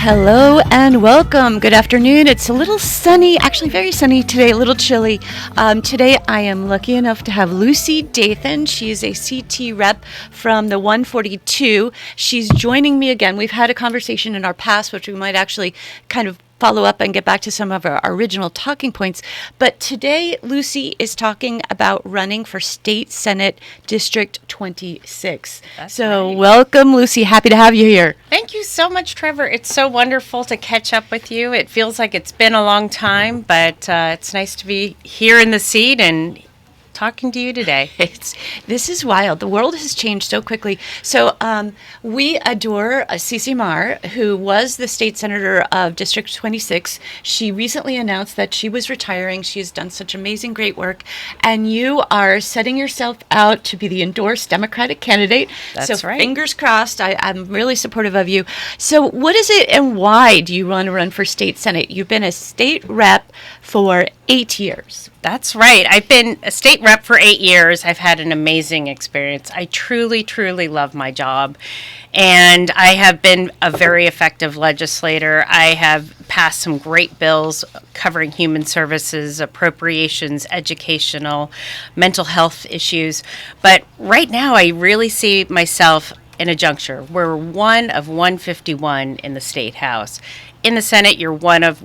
Hello and welcome. Good afternoon. It's a little sunny, actually very sunny today, a little chilly. Today I am lucky enough to have Lucy Dathan. She is a CT rep from the 142. She's joining me again. We've had a conversation in our past, which we might actually kind of follow up and get back to some of our original talking points. But today, Lucy is talking about running for State Senate District 26. That's so right. welcome, Lucy. Happy to have you here. Thank you so much, Trevor. It's so wonderful to catch up with you. It feels like it's been a long time, but it's nice to be here in the seat and talking to you today. This is wild. The world has changed so quickly. So we adore Cece Marr, who was the state senator of District 26. She recently announced that she was retiring. She has done such amazing, great work. And you are setting yourself out to be the endorsed Democratic candidate. That's so right. Fingers crossed. I'm really supportive of you. So what is it and why do you want to run for state senate? You've been a state rep for 8 years. That's right. I've been a state rep for 8 years. I've had an amazing experience. I truly, truly love my job. And I have been a very effective legislator. I have passed some great bills covering human services, appropriations, educational, mental health issues. But right now, I really see myself in a juncture. We're one of 151 in the state house. In the Senate, you're one of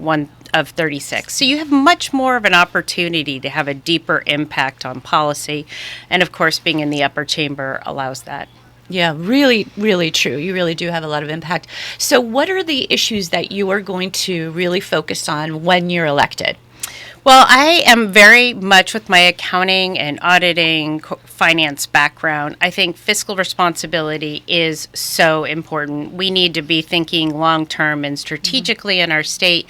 36. So you have much more of an opportunity to have a deeper impact on policy. And of course, being in the upper chamber allows that. Yeah, really, really true. You really do have a lot of impact. So what are the issues that you are going to really focus on when you're elected? Well, I am very much with my accounting and auditing finance background. I think fiscal responsibility is so important. We need to be thinking long-term and strategically in our state,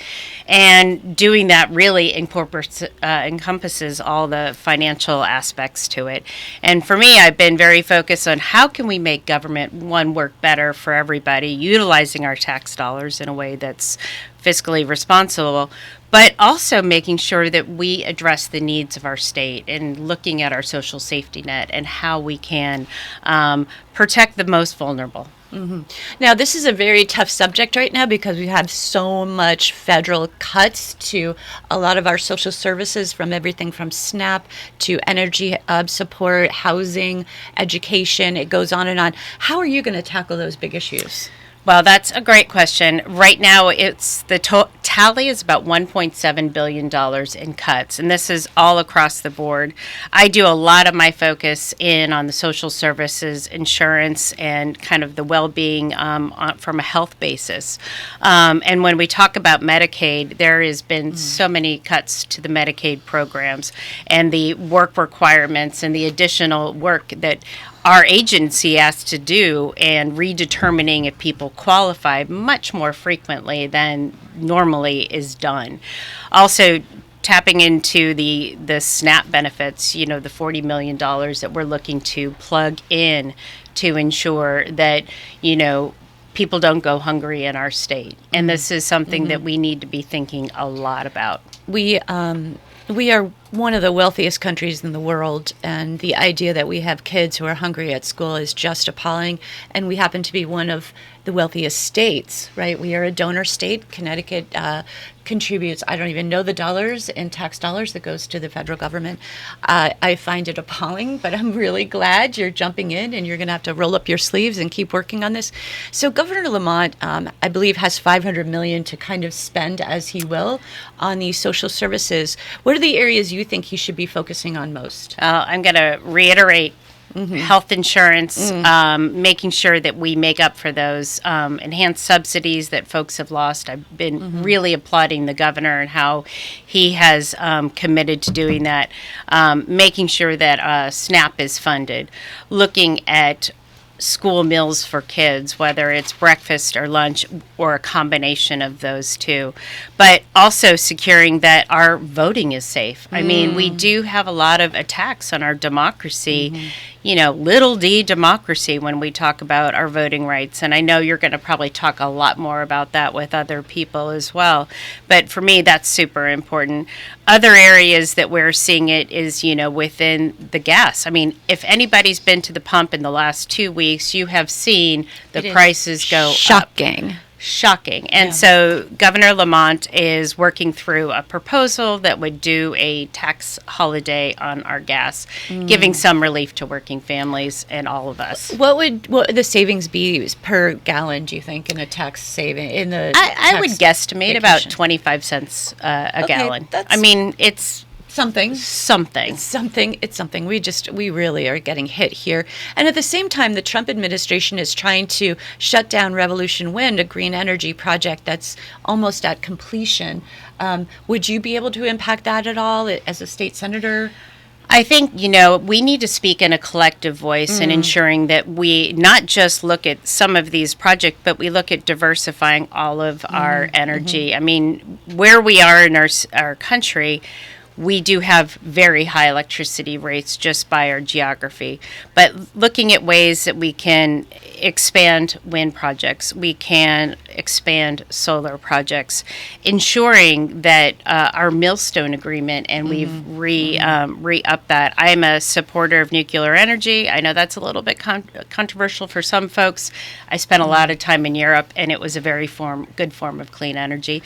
and doing that really encompasses all the financial aspects to it. And for me, I've been very focused on how can we make government, one, work better for everybody, utilizing our tax dollars in a way that's fiscally responsible, but also making sure that we address the needs of our state and looking at our social safety net and how we can protect the most vulnerable. Mm-hmm. Now, this is a very tough subject right now because we have so much federal cuts to a lot of our social services, from everything from SNAP to energy support, housing, education. It goes on and on. How are you going to tackle those big issues? Well, that's a great question. Right now, it's the tally is about $1.7 billion in cuts, and this is all across the board. I do a lot of my focus on the social services, insurance, and kind of the well-being from a health basis. And when we talk about Medicaid, there has been so many cuts to the Medicaid programs and the work requirements and the additional work that our agency has to do, and redetermining if people qualify much more frequently than normally is done. Also, tapping into the SNAP benefits, the $40 million that we're looking to plug in to ensure that, people don't go hungry in our state. And this is something that we need to be thinking a lot about. We are one of the wealthiest countries in the world, and the idea that we have kids who are hungry at school is just appalling. And we happen to be one of the wealthiest states, right? We are a donor state. Connecticut contributes, I don't even know the dollars in tax dollars that goes to the federal government. I find it appalling, but I'm really glad you're jumping in, and you're going to have to roll up your sleeves and keep working on this. So Governor Lamont, I believe, has $500 million to kind of spend as he will on these social services. What are the areas you think he should be focusing on most? I'm going to reiterate health insurance, making sure that we make up for those enhanced subsidies that folks have lost. I've been really applauding the governor and how he has committed to doing that, making sure that SNAP is funded, looking at school meals for kids, whether it's breakfast or lunch or a combination of those two, but also securing that our voting is safe. I mean, we do have a lot of attacks on our democracy, little d democracy when we talk about our voting rights. And I know you're going to probably talk a lot more about that with other people as well. But for me, that's super important. Other areas that we're seeing it is, within the gas. I mean, if anybody's been to the pump in the last 2 weeks, you have seen the prices go shocking. up. shocking. And so Governor Lamont is working through a proposal that would do a tax holiday on our gas, giving some relief to working families and all of us. What would the savings be per gallon, do you think, in a tax saving? I would guesstimate about 25 cents a gallon. I mean, it's something. It's something. We really are getting hit here. And at the same time, the Trump administration is trying to shut down Revolution Wind, a green energy project that's almost at completion. Would you be able to impact that at all as a state senator? I think, we need to speak in a collective voice in ensuring that we not just look at some of these projects, but we look at diversifying all of our energy. I mean, where we are in our country, we do have very high electricity rates just by our geography. But looking at ways that we can expand wind projects, we can expand solar projects, ensuring that our Millstone agreement, and we've re-upped that. I'm a supporter of nuclear energy. I know that's a little bit controversial for some folks. I spent a lot of time in Europe, and it was a very good form of clean energy.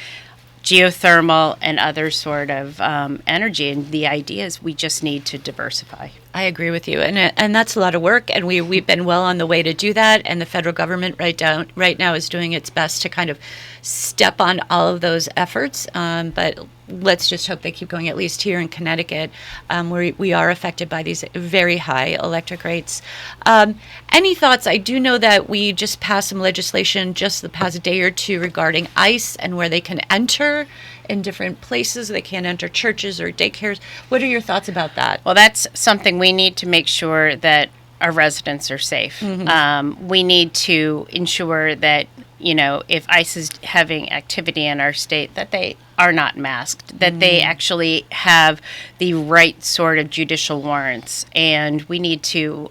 Geothermal and other sort of energy, and the idea is we just need to diversify. I agree with you, and that's a lot of work, and we've been well on the way to do that. And the federal government right now is doing its best to kind of step on all of those efforts. But let's just hope they keep going. At least here in Connecticut, where we are affected by these very high electric rates. Any thoughts? I do know that we just passed some legislation just the past day or two regarding ICE and where they can enter in different places. They can't enter churches or daycares. What are your thoughts about that? Well, that's something we need to make sure that our residents are safe. We need to ensure that, if ICE is having activity in our state, that they are not masked, that they actually have the right sort of judicial warrants. And we need to,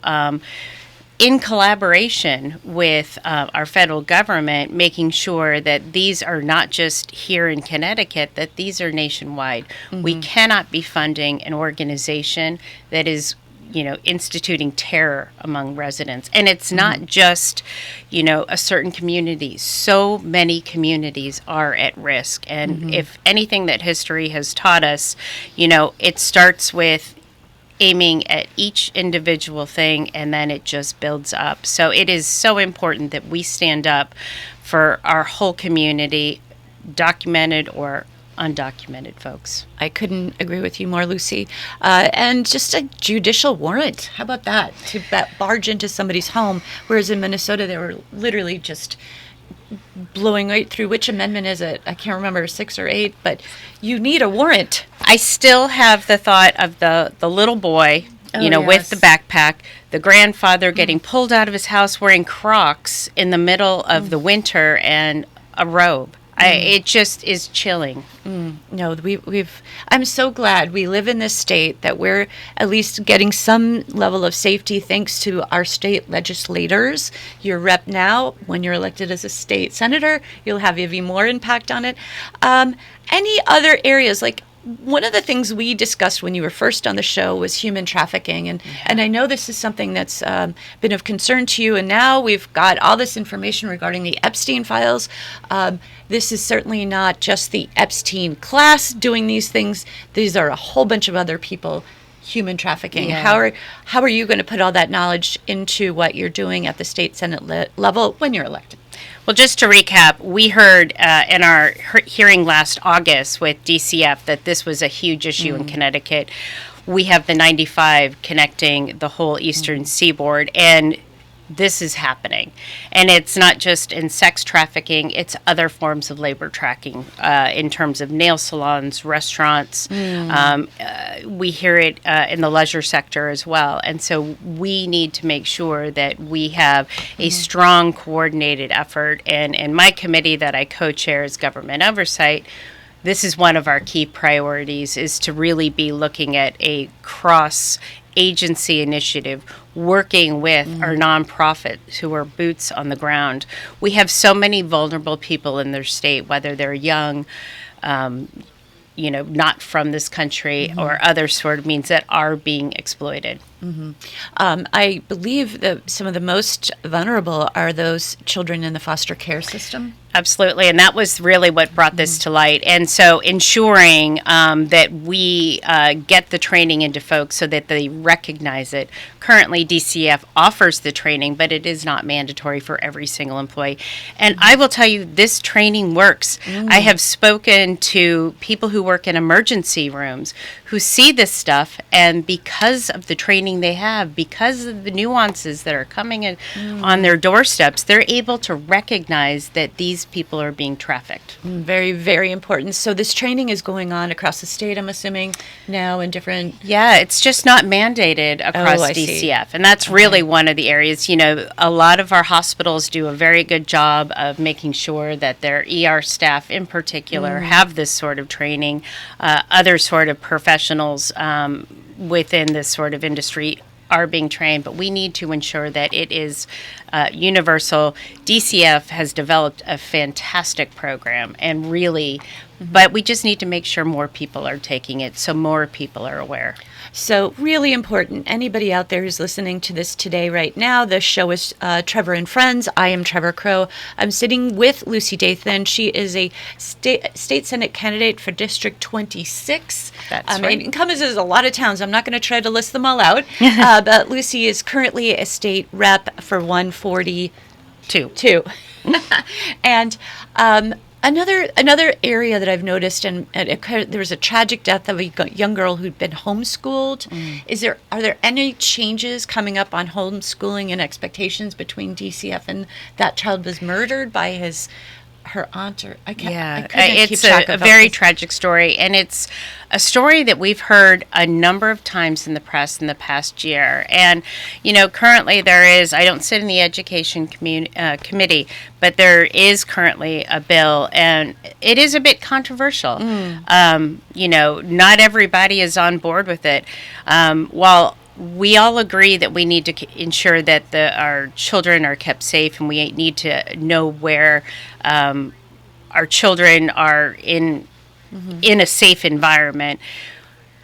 in collaboration with our federal government, making sure that these are not just here in Connecticut, that these are nationwide. We cannot be funding an organization that is instituting terror among residents. And it's not just, a certain community. So many communities are at risk. And if anything that history has taught us, it starts with aiming at each individual thing, and then it just builds up. So it is so important that we stand up for our whole community, documented or undocumented folks. I couldn't agree with you more, Lucy. And just a judicial warrant. How about that? To barge into somebody's home, whereas in Minnesota they were literally just blowing right through. Which amendment is it? I can't remember, 6 or 8, but you need a warrant. I still have the thought of the little boy, with the backpack, the grandfather getting pulled out of his house wearing Crocs in the middle of the winter and a robe. It just is chilling. No, I'm so glad we live in this state that we're at least getting some level of safety thanks to our state legislators. Your rep now, when you're elected as a state senator, you'll have even more impact on it. Any other areas, like one of the things we discussed when you were first on the show was human trafficking. And I know this is something that's been of concern to you. And now we've got all this information regarding the Epstein files. This is certainly not just the Epstein class doing these things. These are a whole bunch of other people, human trafficking. Yeah. How are you going to put all that knowledge into what you're doing at the state Senate level when you're elected? Well, just to recap, we heard in our hearing last August with DCF that this was a huge issue in Connecticut. We have the 95 connecting the whole eastern seaboard, and this is happening. And it's not just in sex trafficking, it's other forms of labor trafficking in terms of nail salons, restaurants. We hear it in the leisure sector as well. And so we need to make sure that we have a strong coordinated effort. And in my committee that I co-chair is government oversight, this is one of our key priorities, is to really be looking at a cross-agency initiative, working with our nonprofits who are boots on the ground. We have so many vulnerable people in their state, whether they're young, not from this country, or other sort of means that are being exploited. I believe that some of the most vulnerable are those children in the foster care system. Absolutely, and that was really what brought this to light. And so ensuring that we get the training into folks so that they recognize it. Currently, DCF offers the training, but it is not mandatory for every single employee. And I will tell you, this training works. I have spoken to people who work in emergency rooms who see this stuff, and because of the training they have, because of the nuances that are coming in on their doorsteps, they're able to recognize that these people are being trafficked. Very, very important. So this training is going on across the state, I'm assuming, now in different... Yeah, it's just not mandated across DCF. And that's really one of the areas. You know, a lot of our hospitals do a very good job of making sure that their ER staff in particular have this sort of training. Other sort of professionals within this sort of industry are being trained, but we need to ensure that it is universal. DCF has developed a fantastic program, and really, but we just need to make sure more people are taking it so more people are aware. So really important. Anybody out there who's listening to this today right now, the show is Trevor and Friends. I am Trevor Crow. I'm sitting with Lucy Dathan. She is a state Senate candidate for District 26. That's right. It encompasses a lot of towns. I'm not going to try to list them all out, but Lucy is currently a state rep for 142. And Another area that I've noticed, and there was a tragic death of a young girl who'd been homeschooled. Are there any changes coming up on homeschooling and expectations between DCF and that child was murdered by her aunt? Or it's a very tragic story, and it's a story that we've heard a number of times in the press in the past year. And currently I don't sit in the education committee, but there is currently a bill, and it is a bit controversial. Not everybody is on board with it. While we all agree that we need to ensure that our children are kept safe, and we need to know where our children are in a safe environment.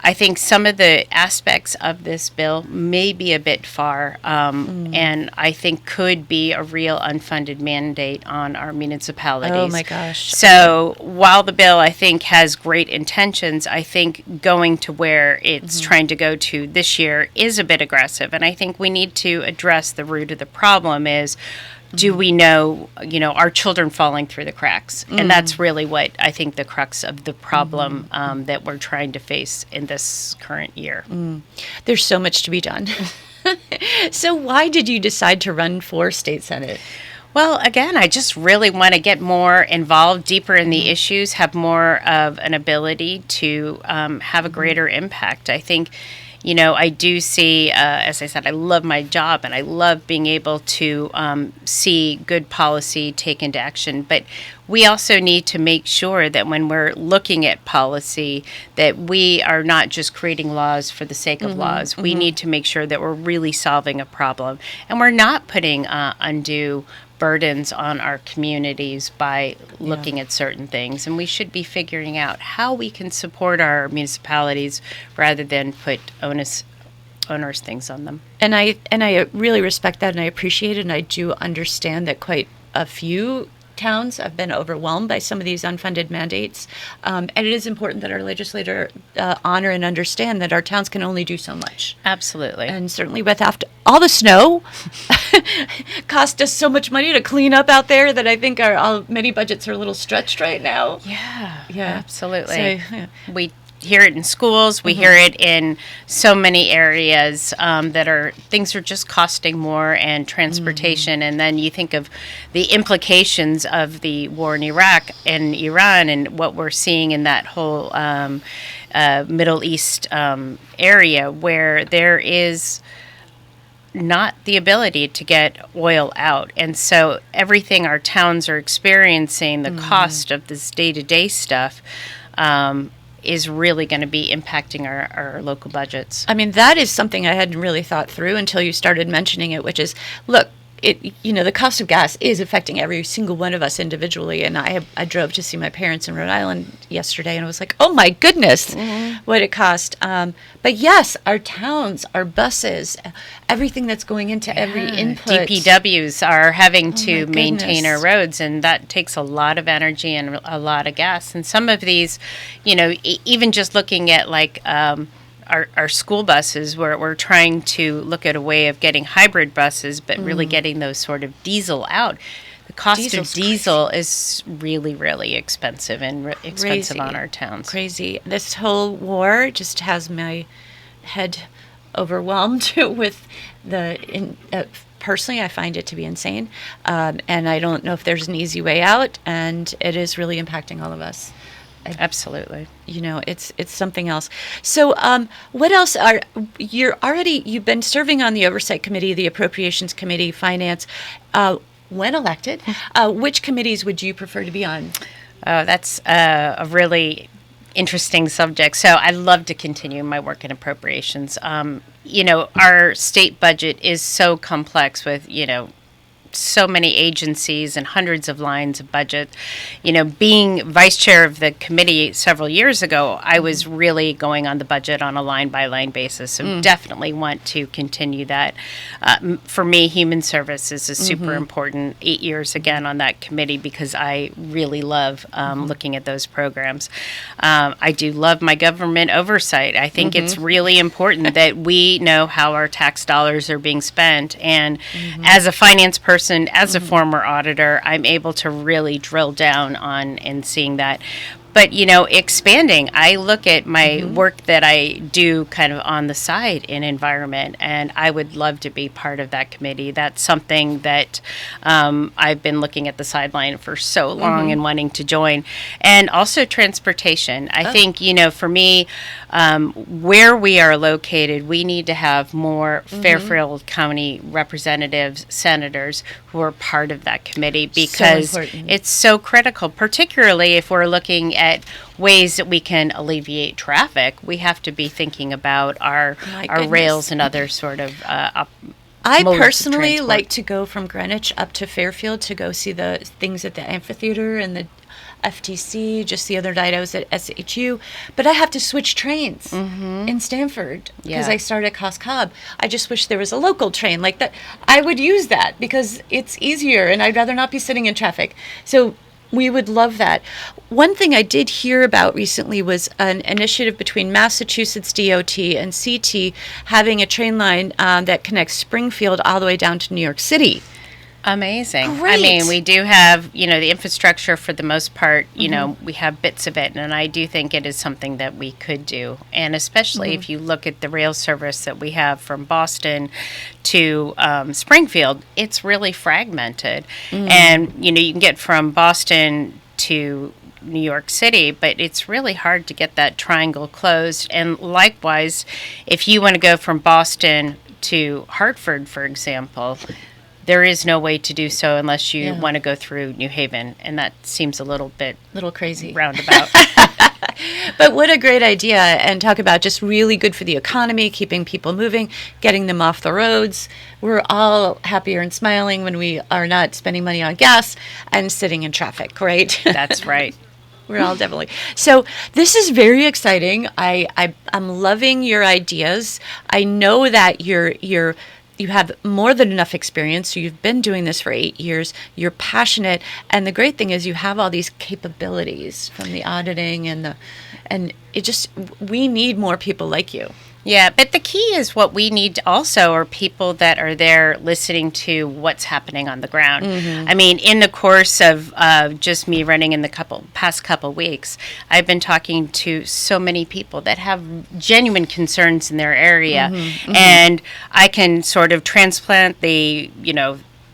I think some of the aspects of this bill may be a bit far, and I think could be a real unfunded mandate on our municipalities. Oh my gosh. So while the bill, I think, has great intentions, I think going to where it's trying to go to this year is a bit aggressive. And I think we need to address the root of the problem is, do we know, our children falling through the cracks? And that's really what I think the crux of the problem that we're trying to face in this current year. There's so much to be done. So why did you decide to run for state senate? Well, again, I just really want to get more involved, deeper in the issues, have more of an ability to have a greater impact. I think, I do see, as I said, I love my job, and I love being able to see good policy take into action. But we also need to make sure that when we're looking at policy, that we are not just creating laws for the sake of laws. We need to make sure that we're really solving a problem, and we're not putting undue burdens on our communities by looking at certain things. And we should be figuring out how we can support our municipalities rather than put onerous things on them. And I really respect that, and I appreciate it, and I do understand that quite a few towns have been overwhelmed by some of these unfunded mandates. And it is important that our legislator honor and understand that our towns can only do so much. Absolutely. And certainly with after all the snow cost us so much money to clean up out there that I think many budgets are a little stretched right now. Yeah, absolutely. So, We hear it in schools. We hear it in so many areas things are just costing more, and transportation. And then you think of the implications of the war in Iraq and Iran and what we're seeing in that whole Middle East area, where there is not the ability to get oil out. And so everything our towns are experiencing, the cost of this day-to-day stuff, is really going to be impacting our local budgets. I mean, that is something I hadn't really thought through until you started mentioning it, which is, look, the cost of gas is affecting every single one of us individually. And I drove to see my parents in Rhode Island yesterday, and I was like, oh my goodness, what it cost. But yes, our towns, our buses, everything that's going into every input. DPWs are having to my maintain our goodness. roads, and that takes a lot of energy and a lot of gas. And some of these, even just looking at like our school buses, where we're trying to look at a way of getting hybrid buses, but really getting those sort of diesel out. The cost Diesel's of diesel is really, really expensive and expensive Crazy. on our towns. Crazy. This whole war just has my head overwhelmed with personally, I find it to be insane. And I don't know if there's an easy way out, and it is really impacting all of us. Absolutely. It's something else. So, what else you've been serving on the Oversight Committee, the Appropriations Committee, Finance. When elected, which committees would you prefer to be on? Oh, that's a really interesting subject. So I love to continue my work in appropriations. Our state budget is so complex with, so many agencies and hundreds of lines of budget. Being vice chair of the committee several years ago, I was really going on the budget on a line by line basis. So definitely want to continue that. For me, human services is super important. 8 years again on that committee because I really love looking at those programs. I do love my government oversight. I think it's really important that we know how our tax dollars are being spent. And as a finance person, as a former auditor, I'm able to really drill down on and seeing that. But, expanding, I look at my work that I do kind of on the side in environment, and I would love to be part of that committee. That's something that I've been looking at the sideline for so long and wanting to join. And also transportation. I think, for me, where we are located, we need to have more Fairfield County representatives, senators who are part of that committee because it's so critical, particularly if we're looking at ways that we can alleviate traffic. We have to be thinking about our rails and other sort of I modes of personally transport. like to go from Greenwich up to Fairfield to go see the things at the amphitheater and the FTC. Just the other night I was at SHU, but I have to switch trains in Stanford because Yeah. I start at Cos Cob. I just wish there was a local train like that. I would use that because it's easier and I'd rather not be sitting in traffic. So we would love that. One thing I did hear about recently was an initiative between Massachusetts DOT and CT having a train line that connects Springfield all the way down to New York City. Amazing. Great. I mean, we do have, the infrastructure for the most part, we have bits of it. And I do think it is something that we could do. And especially if you look at the rail service that we have from Boston to Springfield, it's really fragmented. And, you can get from Boston to New York City, but it's really hard to get that triangle closed. And likewise, if you want to go from Boston to Hartford, for example, there is no way to do so unless you want to go through New Haven, and that seems a little bit Crazy. roundabout. But what a great idea, and talk about just really good for the economy, keeping people moving, getting them off the roads. We're all happier and smiling when we are not spending money on gas and sitting in traffic, right? That's right. We're all definitely. So this is very exciting. I'm loving your ideas. I know that you have more than enough experience. So you've been doing this for 8 years. You're passionate, and the great thing is you have all these capabilities from the auditing and we need more people like you. Yeah, but the key is what we need also are people that are there listening to what's happening on the ground. I mean, in the course of just me running in the past couple weeks, I've been talking to so many people that have genuine concerns in their area, and I can sort of transplant the,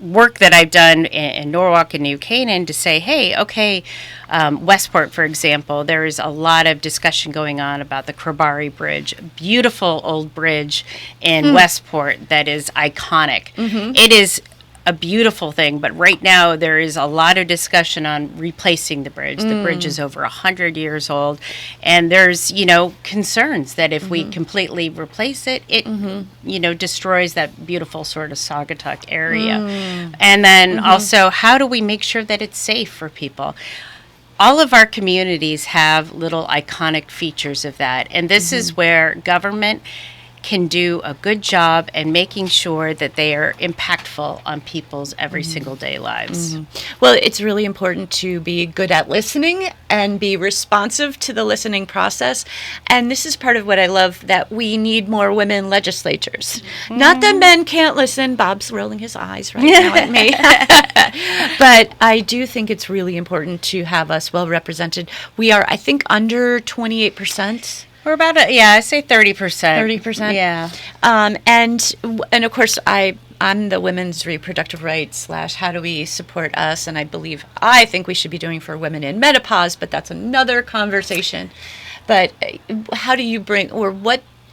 work that I've done in Norwalk and New Canaan to say, hey, okay, Westport, for example, there is a lot of discussion going on about the Crabari Bridge, beautiful old bridge in Westport that is iconic. It is a beautiful thing, but right now there is a lot of discussion on replacing the bridge. The bridge is over 100 years old, and there's, concerns that if we completely replace it, it, destroys that beautiful sort of Saugatuck area. And then also, how do we make sure that it's safe for people? all of our communities have little iconic features of that. And this is where government can do a good job and making sure that they are impactful on people's every single day lives. Well, it's really important to be good at listening and be responsive to the listening process. And this is part of what I love, that we need more women legislators. Not that men can't listen. Bob's rolling his eyes right now at me. But I do think it's really important to have us well represented. We are, I think, under 28%. We're about I say 30%. 30%. Yeah. And of course I'm the women's reproductive rights / how do we support us, and I think we should be doing for women in menopause, but that's another conversation. But how do you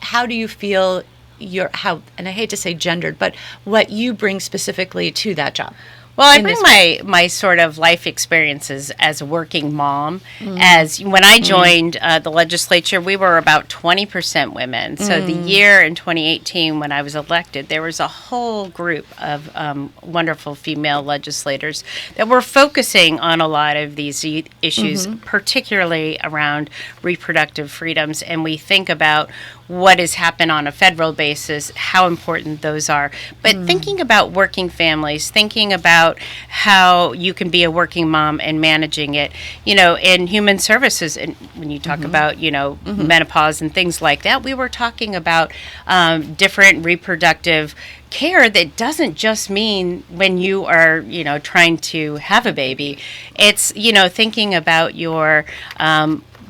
how do you feel and I hate to say gendered, but what you bring specifically to that job? Well, I bring my sort of life experiences as a working mom. As when I joined the legislature, we were about 20% women. So the year in 2018 when I was elected, there was a whole group of wonderful female legislators that were focusing on a lot of these issues, particularly around reproductive freedoms. And we think about what has happened on a federal basis, how important those are. But thinking about working families, thinking about how you can be a working mom and managing it, in human services, and when you talk about, menopause and things like that, we were talking about different reproductive care that doesn't just mean when you are, trying to have a baby. It's, thinking about your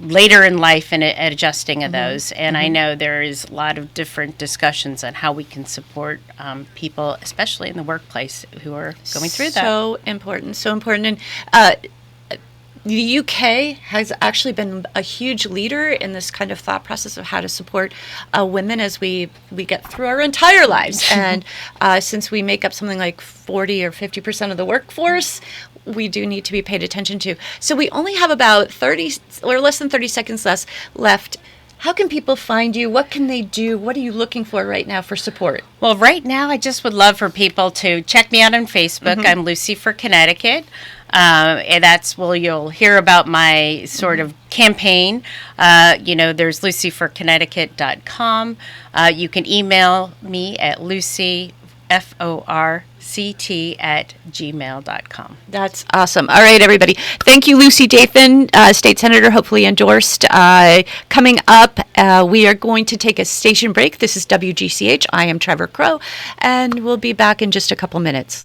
later in life and adjusting of those. And I know there is a lot of different discussions on how we can support people, especially in the workplace, who are going through that. So important. And the UK has actually been a huge leader in this kind of thought process of how to support women as we get through our entire lives. And since we make up something like 40 or 50% of the workforce, we do need to be paid attention to. So we only have about 30 or less than 30 seconds left. How can people find you? What can they do? What are you looking for right now for support? Well, right now, I just would love for people to check me out on Facebook. I'm Lucy for Connecticut. And that's where you'll hear about my sort of campaign. There's lucyforconnecticut.com. You can email me at lucyforct@gmail.com. That's awesome. All right, everybody. Thank you, Lucy Dathan, State Senator, hopefully endorsed. Coming up, we are going to take a station break. This is WGCH. I am Trevor Crow, and we'll be back in just a couple minutes.